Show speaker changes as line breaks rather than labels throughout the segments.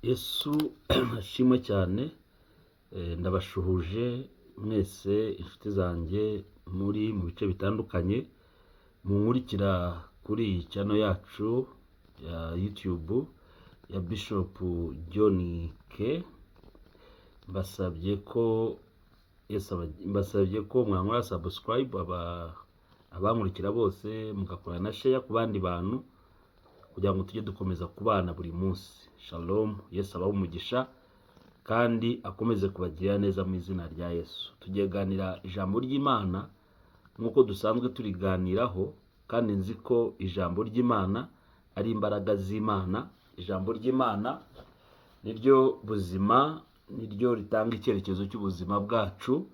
Yesu ashimwe cyane. Ndabashuhuje mwese inshuti zanjye muri mu bice bitandukanye munkurikira kuri iyi channel yacu ya YouTube ya Bishop John K. mbasabye ko mwankora subscribe abankurikira bose mugakora na share ku bandi bantu kugira ngo tujye dukomeza kubana buri munsi. Shalom. Yesu abahe umugisha kandi akomeze kubagirira neza mu izina rya Yesu. Tugiye ganira ijambo ry'Imana nkuko dusanzwe turiganiraho, kandi nzi ko ijambo ry'Imana ari imbaraga z'Imana. Ijambo ry'Imana niryo buzima, niryo ritanga icyerekezo cy'ubuzima bwacu.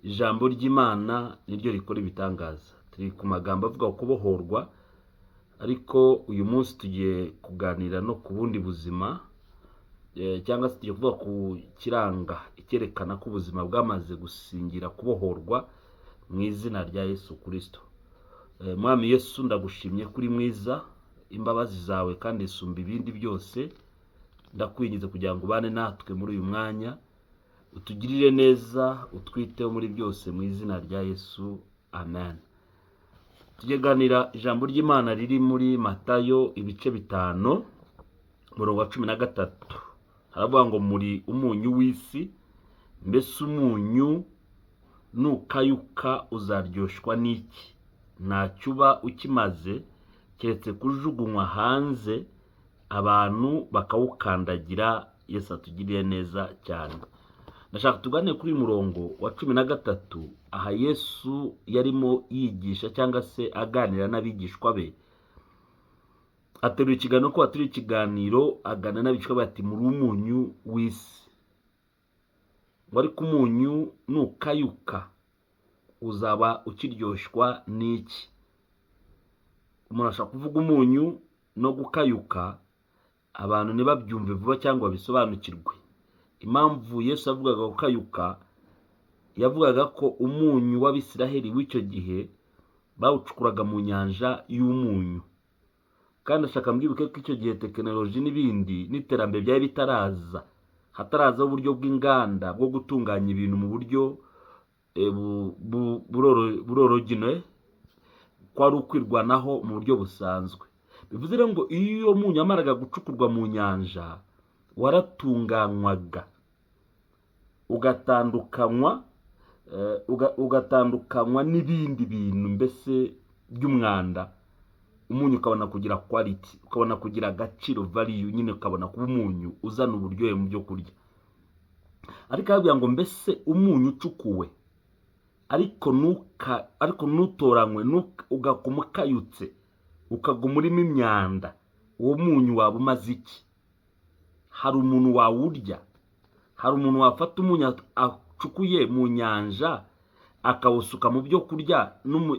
Ijambo ry'Imana niryo rikora ibitangaza. Turi ku magambo avuga kubohorwa, ariko uyu munsi tugiye kuganira no ku bundi buzima, cyangwa se tugiye kuvuga ku kiranga icyerekana ko ubuzima bwamaze gusingira kubohorwa mu izina rya Yesu Kristo. Mwami Yesu, ndagushimye kuri mwiza, imbabazi zawe kandi isumba ibindi byose. Ndakwingiza kugira ngo ubane natwe muri uyu mwanya, utugirire neza, utwiteho muri byose mu izina rya Yesu, amen. Tugeganira ijambo ry'Imana riri muri Matayo ibice 5 murongo wa 13. Haravuga ngo muri umunyu w'isi, mbese umunyu nukayuka uzaryoshwa n'iki? Ntacyo uba ukimaze keretse kujugunywa hanze abantu bakawukandagira. Yesu atugiriye neza cyane. Ndashaka tugane kuri murongo wa 13. Aha Yesu yarimo yigisha cyangwa se aganira n'abigishwa be. Ateruye ikiganiro ko aturi ikiganiro agana n'abigishwa be ati muri umunyu w'isi. Wari ku munyu nukayuka uzaba ukiryoshwa n'iki? Umuntu ashaka kuvuga umunyu no gukayuka, abantu ntibabyumve vuba cyangwa bisobanukirwe. Impamvu Yesu avugaga gukayuka, yavugaga ko umunyu w'Abisiraheli w'icyo gihe bawucukuraga mu nyanja y'umunyu. Kandi ashaka mbwibuke ko icyo gihe tekinoloji n'ibindi n'iterambere byari bitaraza, hataraza uburyo bw'inganda bwo gutunganya ibintu mu buryo burorogine, kwari ukwirwanaho mu buryo busanzwe. Bivuze rero ngo iyo umunyu amaraga gucukurwa mu nyanja, waratunganywaga ugatandukanywa n'ibindi bintu mbese by'umwanda. Umunyu ukabona kugira quality, ukabona kugira agaciro, value, nyine ukabona kuba umunyu uzana uburyohe mu byo kurya. Ariko avuga ngo mbese umunyu ucukuwe ariko nutoranywe ugakumukayutse ukaguma urimo imyanda, uwo munyu waba umaze iki? Hari umuntu wawurya? Hari umuntu wafata umunyu acukuye mu nyanja akawusuka mu byo kurya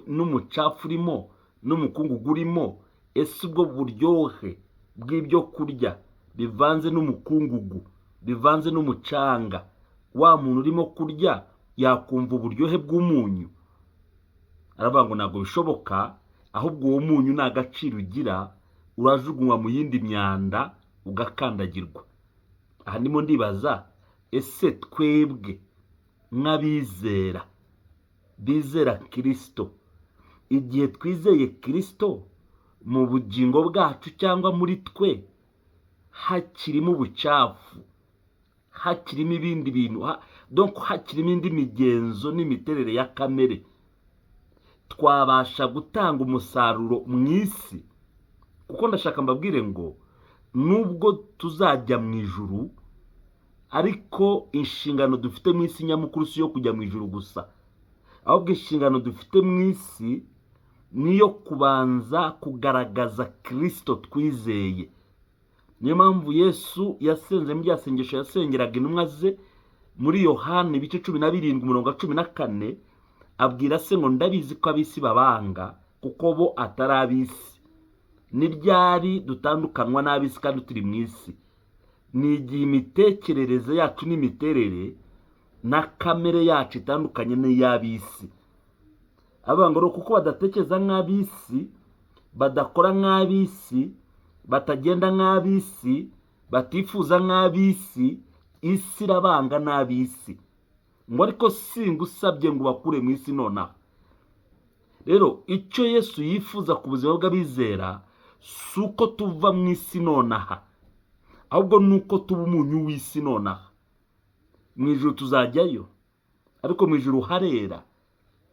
n'umucafu urimo n'umukungugu urimo? Ese ubwo buryohe bw'ibyo kurya bivanze n'umukungugu, bivanze n'umucanga, wa muntu urimo kurya yakumva uburyohe bw'umunyu? Aravuga ngo ntabwo bishoboka, ahubwo uwo munyu nta gaciro ugira, urajugunywa mu yindi myanda ugakandagirwa. Aha ndimo ndibaza, ese twebwe nk'abizera bizera Kristo, igihe twizeye Kristo mu bugingo bwacu cyangwa muri twe hakirimo ubucafu, hakirimo ibindi bintu, donc hakirimo indi migenzo n'imiterere ya kamere, twabasha gutanga umusaruro mu isi? Kuko ndashaka mbabwire ngo nubwo tuzajya mu ijuru, ariko inshingano dufite mu isi nyamukuru si yo kujya mu ijuru gusa, ahubwo inshingano dufite mu isi niyo kubanza kugaragaza Kristo twizeye. Niyo mpamvu Yesu yasenze muri rya sengesho yasengeraga intumwa ze muri Yohana ibice 17 umurongo wa 14, abwira se ngo ndabizi ko abisi babanga kuko bo atari abisi. Ni ryari dutandukanwa n'abisi kandi turi mu isi? Ni igihe imitekerereze yacu n'imiterere na kamere yacu itandukanye n'iy'abisi. Avuga ngo kuko badatekereza nk'abisi, badakora nk'abisi, batagenda nk'abisi, batifuza nk'ab'isi, isi irabanga n'ab'isi, ngo ariko singusabye ngo bakure mu isi nonaha. Rero icyo Yesu yifuza ku buzima bw'abizera si uko tuva mu isi nonaha, ahubwo ni uko tuba umunyu w'isi nonaha. Mu ijuru tuzajyayo, ariko mu ijuru harera.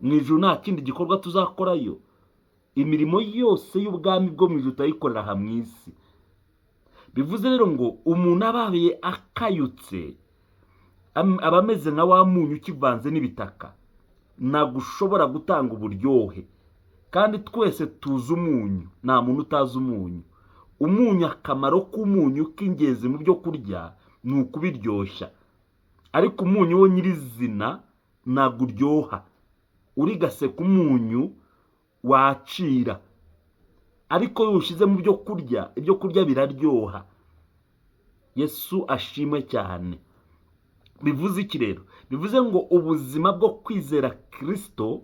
Mu ijuru nta kindi gikorwa tuzakorayo. Imirimo yose y'ubwami bwo mu ijuru turayikorera aha mu isi. Bivuze rero ngo umuntu abaye akayutse aba ameze nka wa munyu ukivanze n'ibitaka, ntabwo ushobora gutanga uburyohe. Kandi twese tuzi umunyu, nta muntu utazi umunyu. Umunyu, akamaro k'umunyu k'ingenzi mu byo kurya ni ukubiryoshya, ariko umunyu wo nyirizina ntabwo uryoha. Urigase ku munyu wacira, ariko iyo ushyize mu byo kurya, ibyo kurya biraryoha. Yesu ashimwe cyane. Bivuze iki rero? Bivuze ngo ubuzima bwo kwizera Kristo,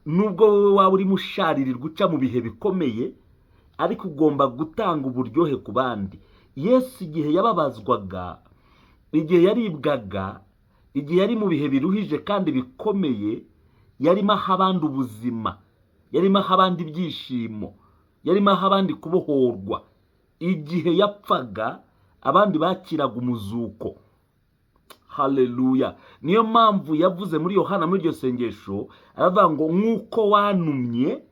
nubwo wowe waba urimo usharirirwa uca mu bihe bikomeye, ariko ugomba gutanga uburyohe ku bandi. Yesu igihe yababazwaga, igihe yaribwaga, igihe yari mu bihe biruhije kandi bikomeye, yarimo aha abandi ubuzima, yarimo aha abandi ibyishimo, yarimo aha abandi kubohorwa. Igihe yapfaga, abandi bakiraga umuzuko. Haleluya. Niyo mpamvu yavuze muri Yohana muri iryo sengesho, aravuga ngo nk'uko wantumye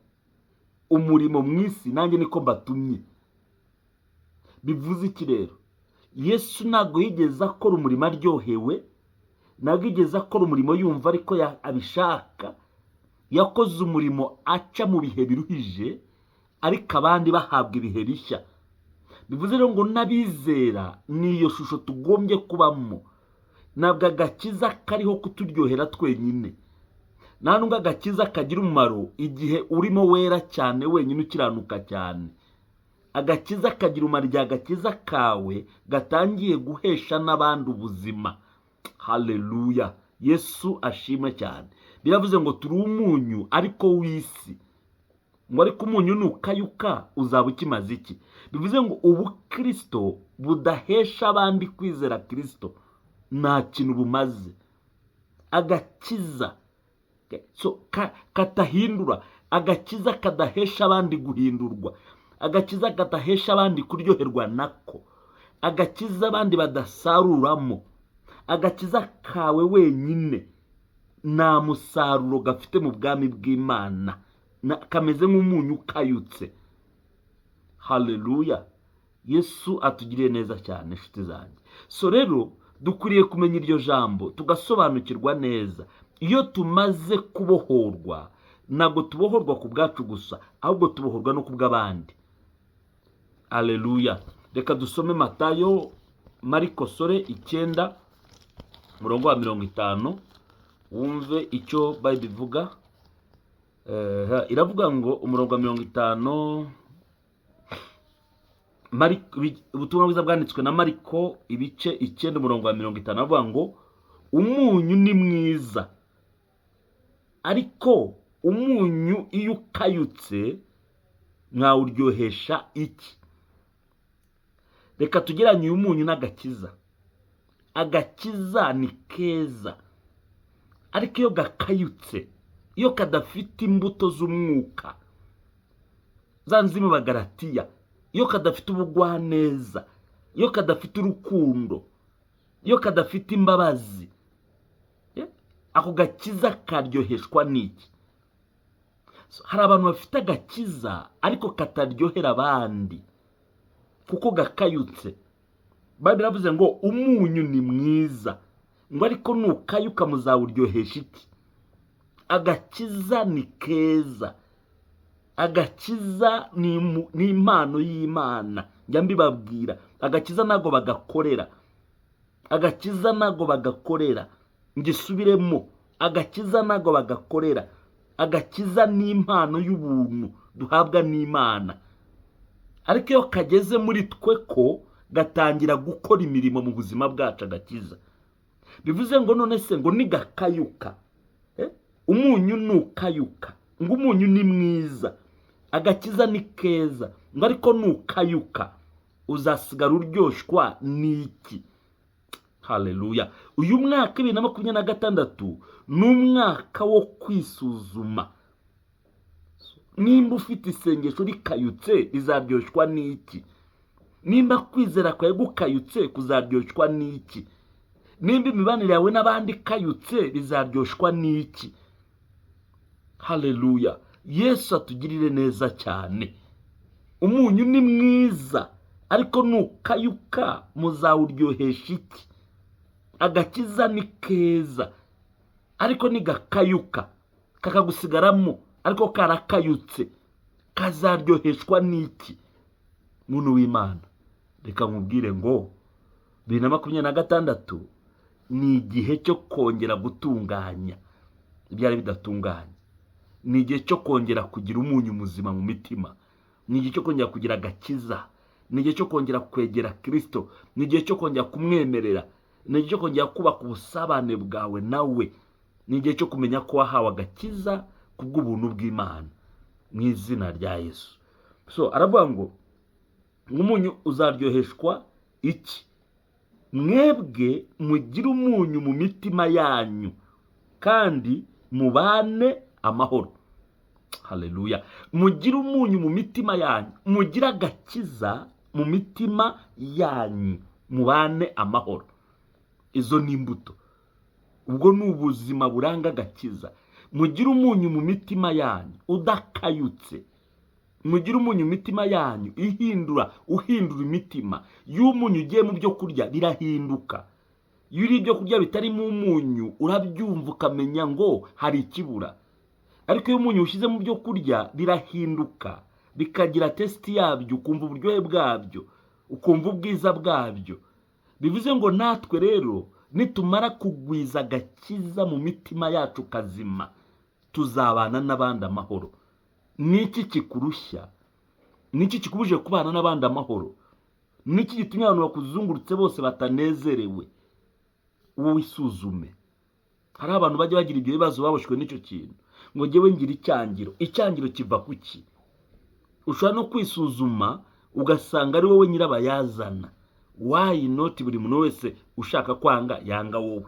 umurimo mu isi, nanjye niko mbatumye. Bivuze iki rero? Yesu ntabwo yigeze akora umurimo aryohewe, ntabwo yigeze akora umurimo yumva ariko abishaka. Yakoze umurimo aca mu bihe biruhije, ariko abandi bahabwa ibihe bishya. Bivuze rero ngo n'abizera niyo shusho tugombye kubamo. Ntabwo agakiza kariho kuturyohera twenyine, nta nubwo agakiza kagira umumaro igihe urimo wera cyane wenyine ukiranuka cyane. Agakiza kagira umumaro igihe agakiza kawe gatangiye guhesha n'abandi ubuzima. Haleluya. Yesu ashimwe cyane. Biravuze ngo turi umunyu ariko w'isi, ngo ariko umunyu nukayuka uzaba ukimaze iki? Bivuze ngo ubu Kristo budahesha abandi kwizera Kristo nta kintu bumaze. Agakiza katahindura, agakiza kadahesha abandi guhindurwa, agakiza kadahesha abandi kuryoherwa nako, agakiza abandi badasaruramo, agakiza kawe wenyine nta musaruro gafite mu bwami bw'Imana, kameze nk'umunyu ukayutse. Haleluya. Yesu atugiriye neza cyane inshuti zanjye. So rero dukwiriye kumenya iryo jambo, tugasobanukirwa neza. Iyo tumaze kubohorwa, ntabwo tubohorwa ku bwacu gusa, ahubwo tubohorwa no ku bw'abandi. Haleluya. Reka dusome Matayo, Mariko 9 murongo wa 50, wumve icyo Bible ivuga. Iravuga ngo umurongo wa 50, ubutumwa bwiza bwanditswe na Mariko ibice 9 umurongo wa 50, avuga ngo umunyu ni mwiza, ariko umunyu iyo ukayutse mwawuryohesha iki? Reka tugeranye uyu munyu n'agakiza. Agakiza ni keza, ariko iyo gakayutse, iyo kadafite imbuto z'umwuka, zanzimo bagaratiya, iyo kadafite ubugwaneza, iyo kadafite urukundo, iyo kadafite imbabazi, ako gakiza karyoheshwa n'iki? Hari abantu bafite agakiza ariko kataryohera abandi kuko gakayutse. Bible iravuze ngo umunyu ni mwiza, ngo ariko nukayuka muzawuryohesha iki? Agakiza ni keza, agakiza ni impano y'Imana. Njya mbibabwira, agakiza ntago bagakorera, agakiza ntago bagakorera. Ngisubiremo, agakiza ntago bagakorera. Agakiza ni impano y'ubuntu duhabwa n'Imana, ariko iyo kageze muri twe ko gatangira gukora imirimo mu buzima bwacu. Agakiza bivuze ngo none se ngo nigakayuka, umunyu nukayuka, ngo umunyu ni mwiza, agakiza ni keza, ngo ariko nukayuka uzasigara uryoshwa n'iki? Haleluya. Uyu mwaka 2026 ni umwaka wo kwisuzuma. Nimba ufite isengesho rikayutse rizaryoshwa n'iki? Nimba kwizera kwawe gukayutse kuzaryoshwa n'iki? Nimba imibanire yawe n'abandi kayutse bizaryoshwa n'iki? Haleluya. Yesu atugirire neza cyane. Umunyu ni mwiza, ariko nukayuka muzawuryohesha iki? Agakiza ni keza, ariko nigakayuka kakagusigaramo, ariko karakayutse, kazaryoheshwa n'iki? Muntu w'Imana, reka nkubwire ngo 2026 ni igihe cyo kongera gutunganya ibyari bidatunganye. Ni igihe cyo kongera kugira umunyu muzima mu mitima. Ni igihe cyo kongera kugira agakiza. Ni igihe cyo kongera kwegera Kristo. Ni igihe cyo kongera kumwemerera. Ni igihe cyo kongera kubaka ubusabane bwawe nawe. Ni igihe cyo kumenya ko wahawe agakiza kubw'ubuntu bw'Imana mu izina rya Yesu. So aravuga ngo umunyu uzaryoheshwa iki? Mwebwe mugire umunyu mu mitima yanyu kandi mubane amahoro. Haleluya. Mugire umunyu mu mitima yanyu, mugire agakiza mu mitima yanyu, mubane amahoro. Izo ni imbuto. Ubwo ni ubuzima buranga agakiza. Mugire umunyu mu mitima yanyu udakayutse. Mugire umunyu mu mitima yanyu uhindura imitima. Iyo umunyu ugiye mu byo kurya birahinduka. Iyo uri ibyo kurya bitarimo umunyu urabyumva ukamenya ngo hari ikibura. Ariko iyo umunyu ushyize mu byo kurya birahinduka, bikagira testi yabyo, ukumva uburyohe bwabyo, ukumva ubwiza bwabyo. Bivuze ngo natwe rero nitumara kugwiza agakiza mu mitima yacu kazima, tuzabana n'abandi amahoro. Niki kikurushya? Niki kikubuje kubana n'abandi amahoro? Niki gitumye abantu bakuzungurutse bose batanezerewe? Wowe isuzume. Hari abantu bajya bagira ibyo bibazo baboshwe n'icyo kintu. Ngo ngewe ngira icyangiro kiva kuki? Ushobora no kwisuzuma ugasanga ari wowe nyirabayazana. Why not buri muntu wese ushaka kwanga yanga wowe?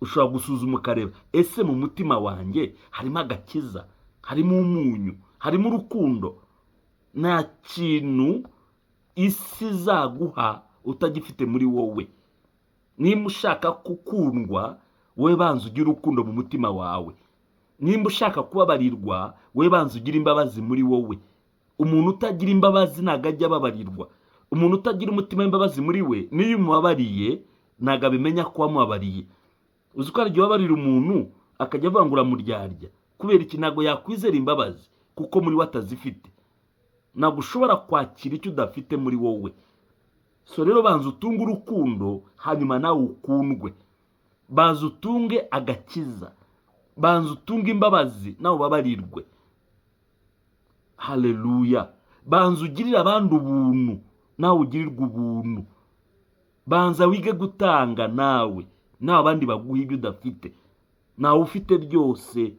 Ushobora gusuzuma ukareba, ese mu mutima wanjye harimo agakiza, harimo umunyu, harimo urukundo? Nta kintu isi zaguha utagifite muri wowe. Nimba ushaka gukundwa, we banza ugire urukundo mu mutima wawe. Nimba ushaka kubabarirwa, we banza ugire imbabazi muri wowe. Umuntu utagira imbabazi ntago ajya ababarirwa. Umuntu utagira umutima w'imbabazi muri we, niyo umubabariye ntago abimenya ko wamubabariye. Uzi ko aryo wabarira umuntu akajya avangura muryarya kubera iki? Ntago yakwizera imbabazi kuko muri we atazifite. Ntago ushobora kwakira icyo udafite muri wowe. So rero banza utunge urukundo, hanyuma nawe ukundwe. Banza utunge agakiza, banza utunge imbabazi, nawe ubabarirwe. Haleluya. Banza ugirira abandi ubuntu, nawe ugirirwe ubuntu. Banza wige gutanga nawe abandi baguha ibyo udafite. Nawe ufite byose.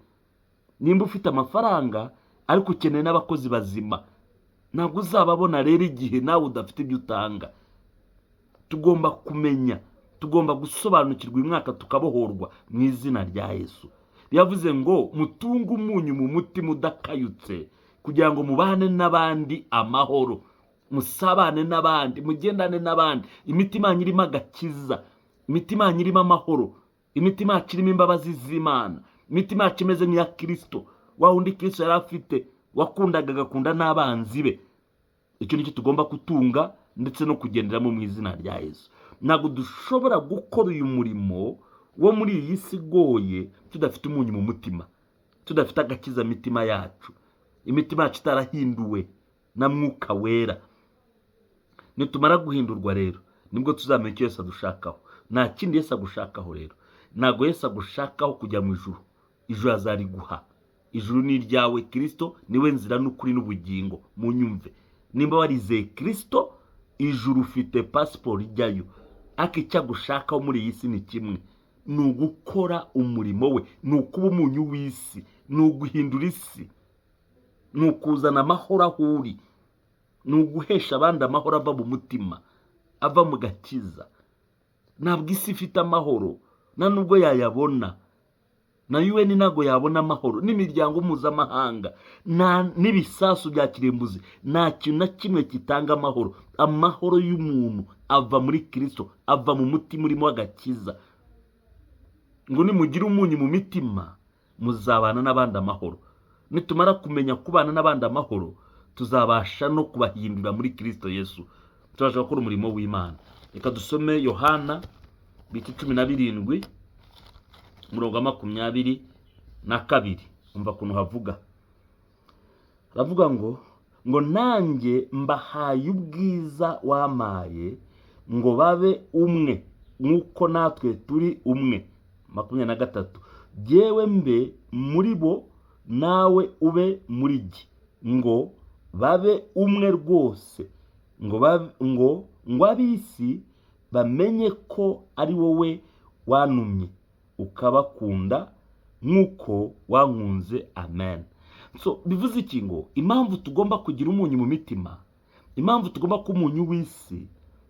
Nimba ufite amafaranga ariko ukeneye n'abakozi bazima, ntabwo uzababona rero igihe nawe udafite ibyo utanga. Tugomba kumenya, tugomba gusobanukirwa uyu mwaka tukabohorwa mu izina rya Yesu. Yavuze ngo mutunge umunyu mu mutima udakayutse kugira ngo mubane n'abandi amahoro, musabane n'abandi, mugendane n'abandi. Imitima irimo agakiza, imitima irimo amahoro, imitima irimo imbabazi z'Imana, imitima imeze nk'iya Kristo, wa wundi Kristo yari afite, wakundaga agakunda n'abanzi be. Icyo nicyo tugomba kutunga ndetse no kugenderamo mu izina rya Yesu. Ntabwo dushobora gukora uyu murimo wo muri iyi si igoye tudafite umunyu mu mutima, tudafite agakiza mitima yacu, imitima yacu itarahinduwe na Mwuka Wera. Nitumara guhindurwa rero nibwo tuzamenya icyo Yesu adushakaho. Nta kindi Yesu agushakaho rero. Ntabwo Yesu agushakaho kujya mu ijuru. Ijuru azariguha. Ijuru ni iryawe. Kristo niwe nzira n'ukuri n'ubugingo. Munyumve, nimba warizeye Kristo, ijuru ufite passport ijyayo. Ariko icyo agushakaho muri iyi si ni kimwe, ni ugukora umurimo we, ni ukuba umunyu w'isi, ni uguhindura isi, ni ukuzana amahoro aho uri. ni uguhesha abandi amahoro ava mu mutima, ava mu gakiza. Ntabwo isi ifite amahoro, nta nubwo yayabona. Na UN ntabwo yabona amahoro, n'imiryango mpuzamahanga, n'ibisasu bya kirimbuzi, nta kintu na kimwe kitanga amahoro. Amahoro y'umuntu ava muri Kristo, ava mu mutima urimo agakiza. Ngo nimugire umunyu mu mitima, muzabana n'abandi amahoro. Nitumara kumenya kubana n'abandi amahoro, tuzabasha no kubahindura muri Kristo Yesu, tubasha gukora umurimo w'Imana. Reka dusome Yohana 17 umurongo wa 22. Umva kuntu havuga. Ravuga ngo nanjye mbahaye ubwiza wamaye, ngo babe umwe nk'uko natwe turi umwe. 23. Jyewe mbe muri bo, nawe ube muri jye, ngo babe umwe rwose, ngo ab'isi bamenye ko ari wowe wantumye, ukabakunda nk'uko wankunze. Amen. So bivuze iki? Ngo impamvu tugomba kugira umunyu mu mitima, impamvu tugomba kuba umunyu w'isi,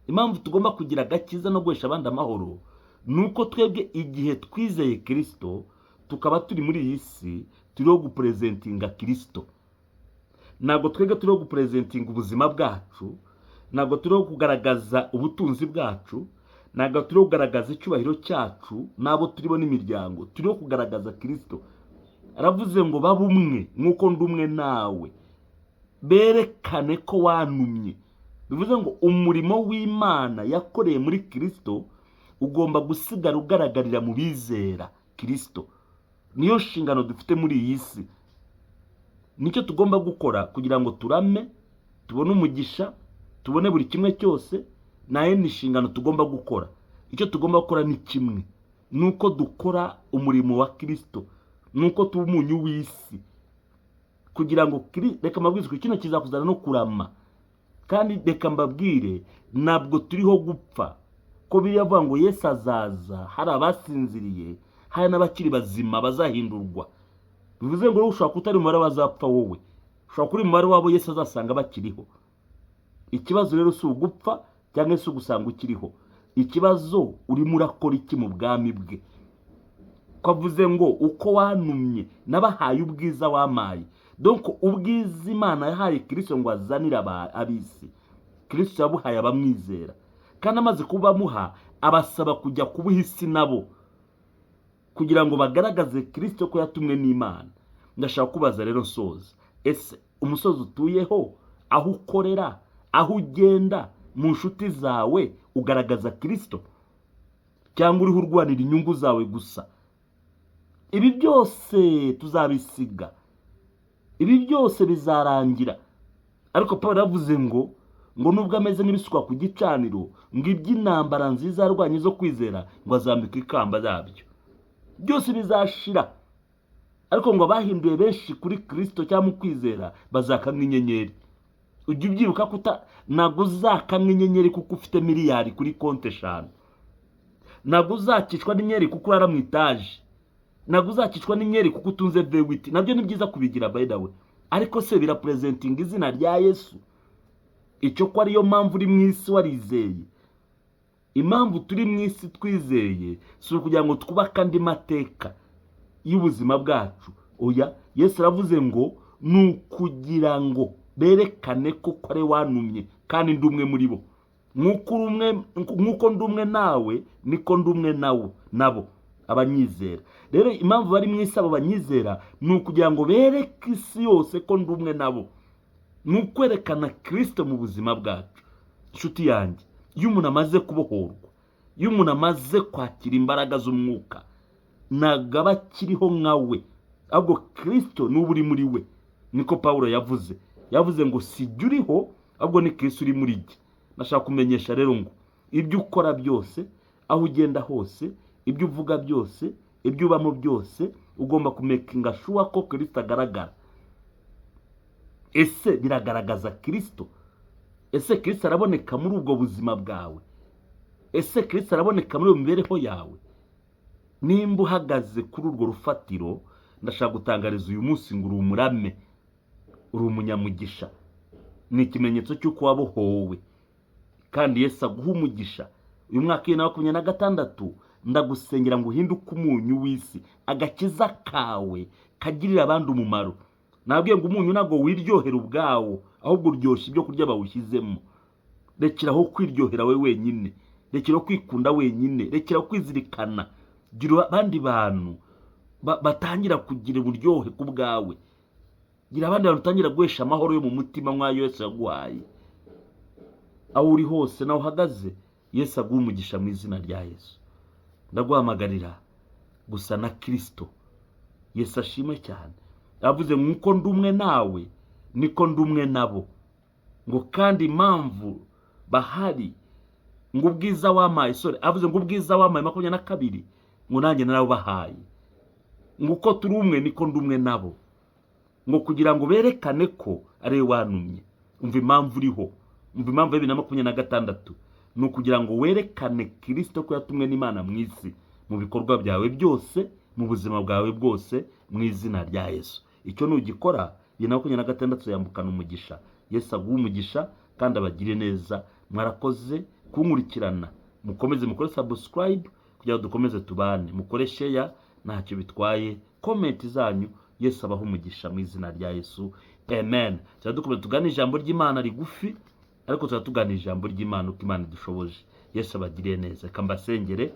impamvu tugomba kugira agakiza no guhesha abandi amahoro, nuko twebwe igihe twizeye Kristo, tukaba turi muri iyi si, turiho gupresentinga Kristo. Ntabwo twebwe turiho gupresentinga ubuzima bwacu, ntabwo turiho kugaragaza ubutunzi bwacu, ntabwo turiho kugaragaza icyubahiro cyacu n'abo turibo n'imiryango, turiho kugaragaza Kristo. Aravuze ngo babe umwe nk'uko ndi umwe nawe, berekane ko wantumye. Bivuze ngo umurimo w'Imana yakoreye muri Kristo ugomba gusigara ugaragarira mu bizera Kristo. Niyo nshingano dufite muri iyi si, nicyo tugomba gukora kugira ngo turame, tubone umugisha, tubone buri kimwe cyose. Naye ni inshingano tugomba gukora. Icyo tugomba gukora ni kimwe, nuko dukora umurimo wa Kristo, nuko tuba umunyu w'isi, kugira ngo reka mbabwire kino kizakuzana no kurama. Kandi reka mbabwire, ntabwo turiho gupfa, ko Bibiliya avuga ngo Yesu azaza hari abasinziriye, hari n'abakiri bazima bazahindurwa. Bivuze ngo ushobora kutari umubare w'abazapfa wowe, ushobora kuri umubare wabo Yesu azasanga bakiriho. Ikibazo rero si ugupfa cyangwa se ugusanga ukiriho, ikibazo urimo urakora iki mu bwami bwe. Kwavuze ngo uko wantumye nabahaye ubwiza wamaye. Donc ubwiza Imana yahaye Kristo ngo azanire ab'isi, Kristo yabuhaye abamwizera. Kandi amaze kubamuha, abasaba kujya kubuha isi nabo, kugira ngo bagaragaze Kristo ko yatumwe n'Imana. Ndashaka kubaza rero soza, ese umusozi utuyeho, aho ukorera, aho ugenda, mu nshuti zawe ugaragaza Kristo, cyangwa uriho urwanira inyungu zawe gusa? Ibi byose tuzabisiga, ibi byose bizarangira. Ariko Pawulo yavuze ngo nubwo ameze nk'ibisukwa ku gicaniro, ngo iby'intambara nziza yarwanye zo kwizera, ngo azambika ikamba ryabyo. Byose bizashira, ariko ngo abahinduye benshi kuri Kristo cyangwa mu kwizera bazakamwa inyenyeri. Ujye ubyibuka ko ntabwo uzakamwa inyenyeri kuko ufite miliyari kuri konti 5. Ntabwo uzacishwa n'inyenyeri kuko urara mu itaje. Ntabwo uzacishwa n'inyenyeri kuko utunze V8. Nabyo ni byiza kubigira by the way, ariko se birapresentinga izina rya Yesu. Icyo ko ariyo mpamvu uri mu isi warizeye. Impamvu turi mu isi twizeye si ukugira ngo twubake andi mateka y'ubuzima bwacu. Oya, Yesu aravuze ngo ni ukugira ngo berekane ko ari wantumye kandi ndi umwe muri bo. Nk'uko ndi umwe nawe, niko ndi umwe nabo abanyizera. Rero impamvu bari mu isi abo banyizera ni ukugira ngo bereke isi yose ko ndi umwe nabo, ni ukwerekana Kristo mu buzima bwacu. Inshuti yanjye, iyo umuntu amaze kubohorwa, iyo umuntu amaze kwakira imbaraga z'umwuka, ntabwo aba akiriho nkawe, ahubwo Kristo ni uri muri we. Niko Pawulo yavuze ngo sijya uriho, ahubwo ni Kristo uri muri jye. Nashaka kumenyesha rero ngo ibyo ukora byose, aho ugenda hose, ibyo uvuga byose, ibyo ubamo byose, ugomba kumekinga sure ko Kristo agaragara. Ese biragaragaza Kristo? Ese Kristo araboneka muri ubwo buzima bwawe? Ese Kristo araboneka muri mibereho yawe? Nimba uhagaze kuri urwo rufatiro, ndashaka gutangariza uyu munsi ngo uri umurame, uri umunyamugisha. ni ikimenyetso cy'uko wabohowe kandi Yesu aguha umugisha. Uyu mwaka wa 2026 ndagusengera ngo uhinduke umunyu w'isi, agakiza kawe kagirira abandi umumaro. Nabwiye ngo umunyu ntago wiryohera ubwawo, ahubwo uryoshya ibyo kurya bawushyizemo. Rekeraho kwiryohera we wenyine, rekeraho kwikunda wenyine, rekeraho kwizirikana. Gira abandi bantu batangira kugira uburyohe ku bwawe. Gira abandi bantu batangira guhesha amahoro yo mu mutima nk'ayo Yesu yaguhaye. Aho uri hose naho uhagaze, Yesu aguha umugisha mu izina rya Yesu. Ndaguhamagarira gusa na Kristo. Yesu ashimwe cyane. Yavuze nk'uko ndumwe nawe niko ndumwe nabo, ngo kandi impamvu bahari ngo ubwiza wamaye, avuze ngo ubwiza wamaye 22 ngo nanjye narabahaye, ngo uko turi umwe niko ndumwe nabo, ngo kugira ngo berekane ko ari wanumye. Umva impamvu uriho, umva impamvu ya 2026 ni ukugira ngo werekane Kristo ko yatumwe n'Imana mu isi, mu bikorwa byawe byose, mu buzima bwawe bwose, mu izina rya Yesu. Icyo nugikora 2026 yambukana umugisha. Yesu aguha umugisha kandi abagire neza. Mwarakoze kunkurikirana. Mukomeze mukore subscribe kugira ngo dukomeze tubane, mukore share, ntacyo bitwaye, comment zanyu. Yesu abaha umugisha mu izina rya Yesu. Amen. Dukomeze tugana ijambo ry'Imana rigufi, ariko tugana ijambo ry'Imana uko Imana idushoboje. Yesu abagire neza. Kambasengere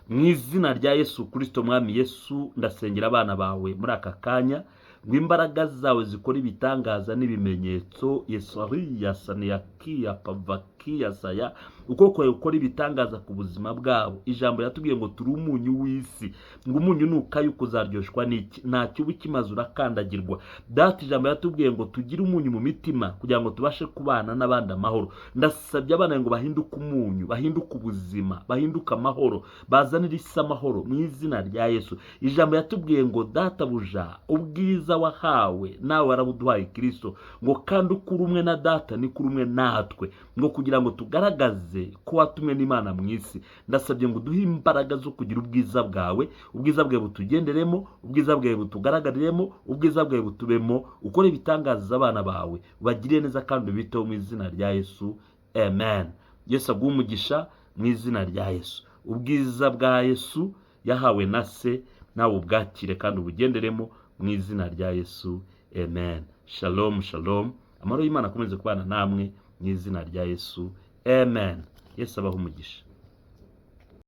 mu izina rya Yesu Kristo. Mwami Yesu, ndasengera abana bawe muri aka kanya ngo imbaraga zawe zikora ibitangaza n'ibimenyetso. Yesu yasaniyakia pavakia saya, uko kwawe ukora ibitangaza ku buzima bwabo. Ijambo yatubwiye ngo turi umunyu w'isi, ngo umunyu nukaye ukuzaryoshwa n'iki? Ntacyo ubikimaze urakandagirwa. Data, ijambo yatubwiye ngo tugire umunyu mu mitima kugira ngo tubashe kubana n'abandi amahoro. Ndasabye abana ngo bahinduke umunyu, bahinduke ubuzima, bahinduke amahoro, bazanire isi amahoro mu izina rya Yesu. Ijambo yatubwiye ngo data buja ubwiza wahawe nawe warabuduhaye Kristo, ngo kandi ukuri umwe na data ni kuri umwe natwe, ngo kugira ngo tugaragaze ko watumwe n'Imana mu isi. Ndasabye ngo duhe imbaraga zo kugira ubwiza bwawe, ubwiza bwawe butugenderemo, ubwiza bwawe butugaragariremo, ubwiza bwawe butubemo. Ukore ibitangaza abana bawe, ubagire neza kandi ubiteho mu izina rya Yesu. Amen. Yesu aguha umugisha mu izina rya Yesu. Ubwiza bwa Yesu yahawe na se, nawe ubwakire kandi ubugenderemo mu izina rya Yesu. Amen. Shalom shalom. Amahoro y'Imana akomeze kubana namwe mu izina rya Yesu. Amen. Yesu abaha umugisha.